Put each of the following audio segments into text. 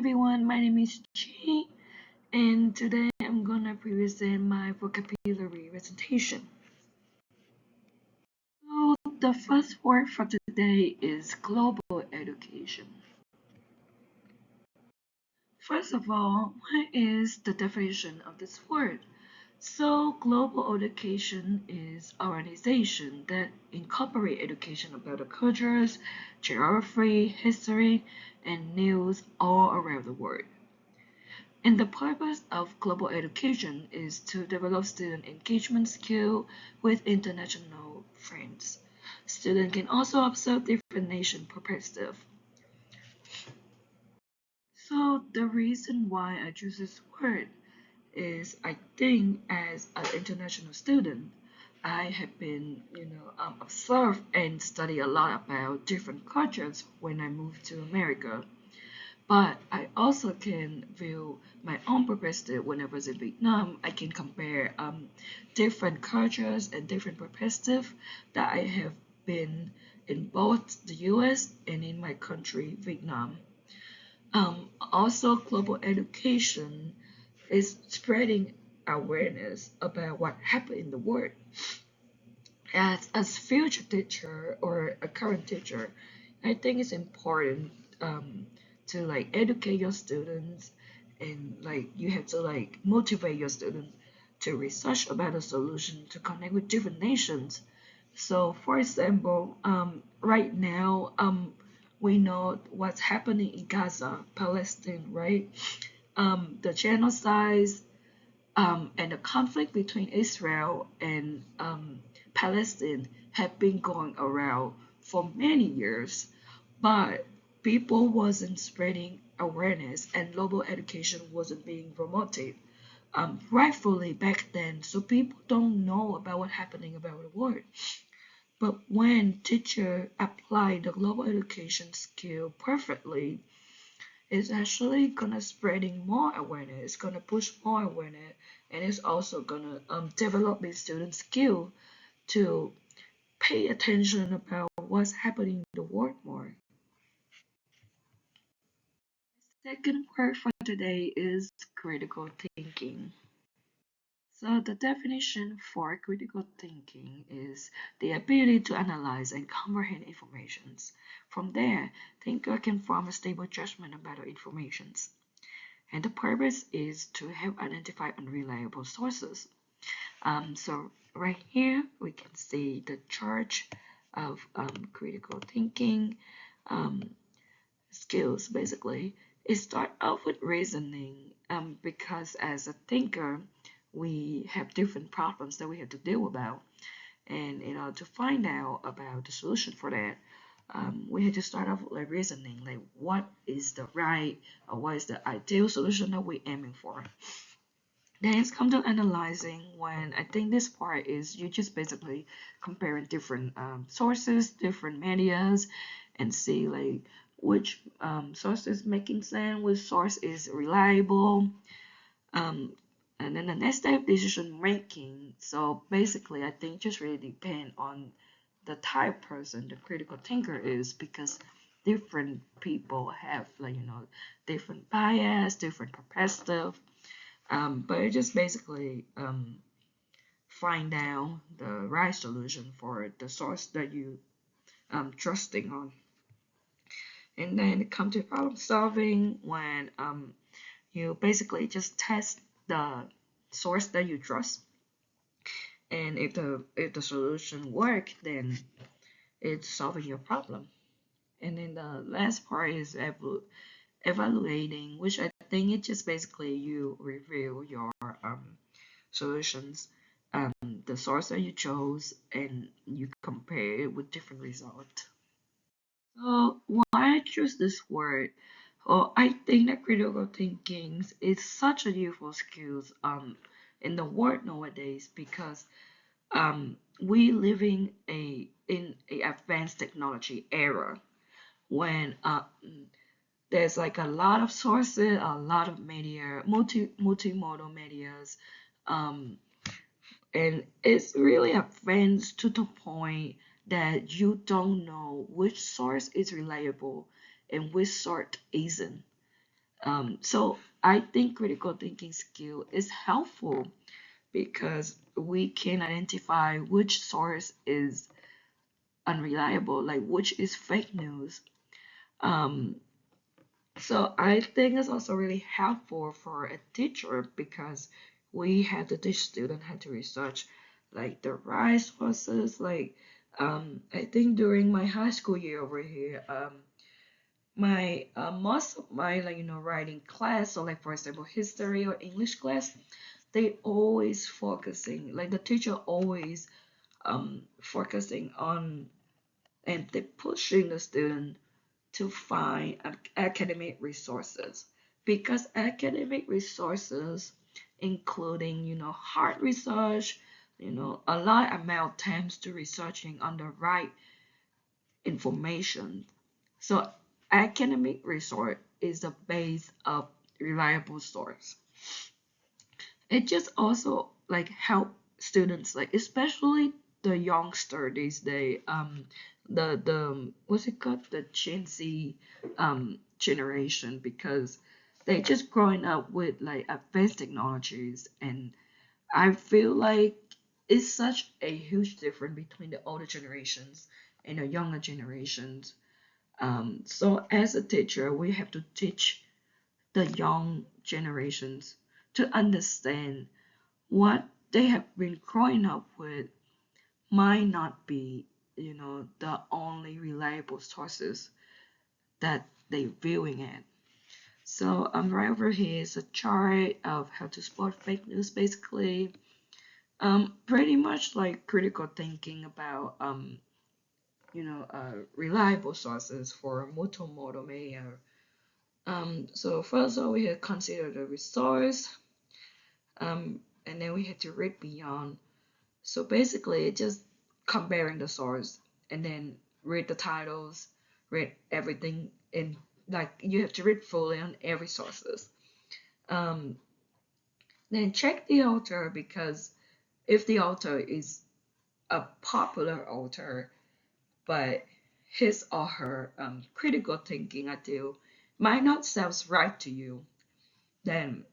everyone, my name is Chi, and today I'm gonna present my vocabulary recitation. So, the first word for today is global education. First of all, what is the definition of this word? So, global education is organization that incorporate education about the cultures, geography, history, and news all around the world. And the purpose of global education is to develop student engagement skill with international friends. Students can also observe different nation perspective. So the reason why I choose this word is I think as an international student, I have been, observe and study a lot about different cultures when I moved to America. But I also can view my own perspective when I was in Vietnam. I can compare different cultures and different perspectives that I have been in both the US and in my country, Vietnam. Also, global education is spreading awareness about what happened in the world. As future teacher or a current teacher, I think it's important to like educate your students and like you have to like motivate your students to research about a solution to connect with different nations. So, for example, right now, we know what's happening in Gaza, Palestine, right? The genocide and the conflict between Israel and Palestine have been going around for many years, but people wasn't spreading awareness and global education wasn't being promoted rightfully back then. So people don't know about what's happening about the world. But when teacher apply the global education skill perfectly, it's actually gonna spreading more awareness. It's gonna push more awareness, and it's also gonna develop the student skill to pay attention about what's happening in the world more. Second word for today is critical thinking. So the definition for critical thinking is the ability to analyze and comprehend informations. From there, thinker can form a stable judgment about the informations. And the purpose is to help identify unreliable sources. So right here we can see the chart of critical thinking um, skills. Basically, it starts off with reasoning because as a thinker, we have different problems that we have to deal about, and in order to find out about the solution for that, we have to start off with like reasoning, like what is the right or what is the ideal solution that we're aiming for. Then it's come to analyzing when I think this part is you just basically comparing different sources, different medias, and see like which source is making sense, which source is reliable. Um, and then the next step, decision making. So basically, I think just really depend on the type person the critical thinker is because different people have like different bias, different perspective. But it just basically find out the right solution for the source that you trusting on. And then come to problem solving when you basically just test the source that you trust, and if the solution work, then it's solving your problem. And then the last part is evaluating, which I think it just basically you review your solutions, the source that you chose, and you compare it with different results. So why I choose this word? Well, I think that critical thinking is such a useful skill in the world nowadays because we living in a advanced technology era when there's like a lot of sources, a lot of media, multimodal medias, um, and it's really advanced to the point that you don't know which source is reliable and which sort isn't. So I think critical thinking skill is helpful because we can identify which source is unreliable, like which is fake news. Um, so I think it's also really helpful for a teacher because we have to teach students how to research like the right sources. Like I think during my high school year over here, my most of my like writing class, so like for example history or English class, they always focusing like the teacher always focusing on and they pushing the student to find academic resources because academic resources including hard research, a lot amount of times to researching on the right information. So academic resource is the base of reliable source. It just also like help students like especially the youngster these days, the what's it called, the Gen Z generation, because they just growing up with like advanced technologies, and I feel like it's such a huge difference between the older generations and the younger generations. So as a teacher we have to teach the young generations to understand what they have been growing up with might not be, the only reliable sources that they're viewing it. So right over here is a chart of how to spot fake news, basically. Pretty much like critical thinking about reliable sources for multimodal media. So first of all, we had consider the resource, and then we had to read beyond. So basically, just comparing the source and then read the titles, read everything in, like you have to read fully on every sources. Um, then check the author because if the author is a popular author, but his or her critical thinking ideal might not sound right to you, then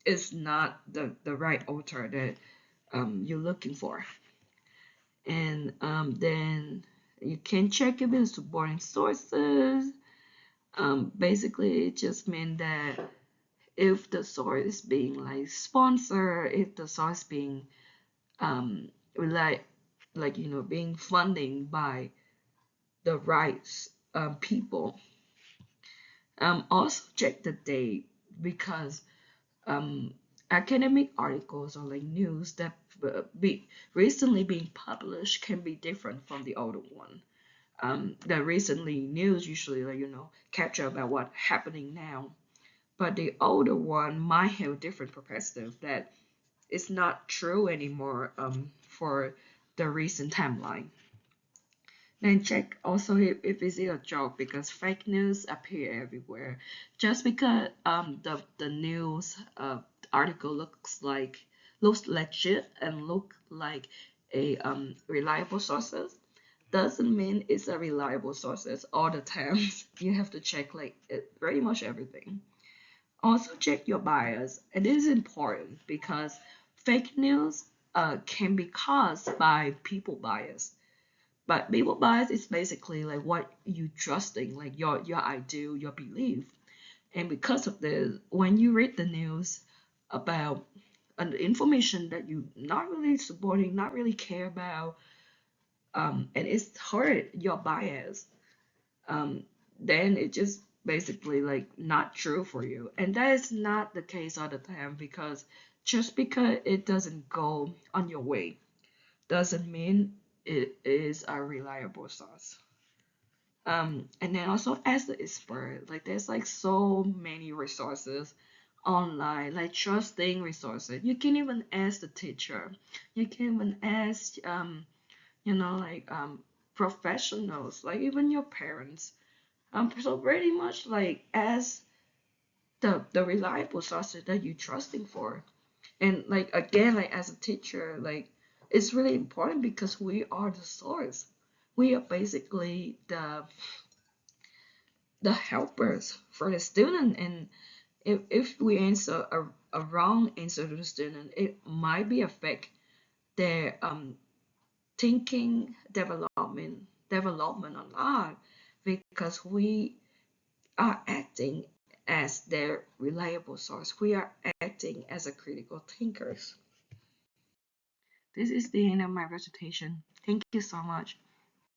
it's not the right author that you're looking for. And then you can check if it's supporting sources. Basically, it just means that if the source is being like sponsored, if the source being um like being funding by the right people. Also check the date because um academic articles or like news that be recently being published can be different from the older one. The recently news usually like capture about what's happening now, but the older one might have a different perspective that is not true anymore for the recent timeline. Then check also if it's a joke because fake news appear everywhere. Just because the news article looks legit and look like a reliable sources doesn't mean it's a reliable sources all the times. You have to check like pretty much everything. Also check your bias. And this is important because fake news can be caused by people bias. But people bias is basically like what you trusting, like your ideal, your belief. And because of this, when you read the news about information that you not really supporting, not really care about, and it's hurt your bias, um, then it just basically like not true for you. And that is not the case all the time because just because it doesn't go on your way doesn't mean it is a reliable source. And then also as the expert, like there's like so many resources online, like trusting resources. You can even ask the teacher. You can even ask like professionals, like even your parents. So pretty much like as the reliable sources that you're trusting for. And like again, like as a teacher, like it's really important because we are the source. We are basically the helpers for the student. And if we answer a wrong answer to the student, it might be affect their thinking development a lot, because we are acting as their reliable source. We are acting as a critical thinkers. This is the end of my presentation. Thank you so much.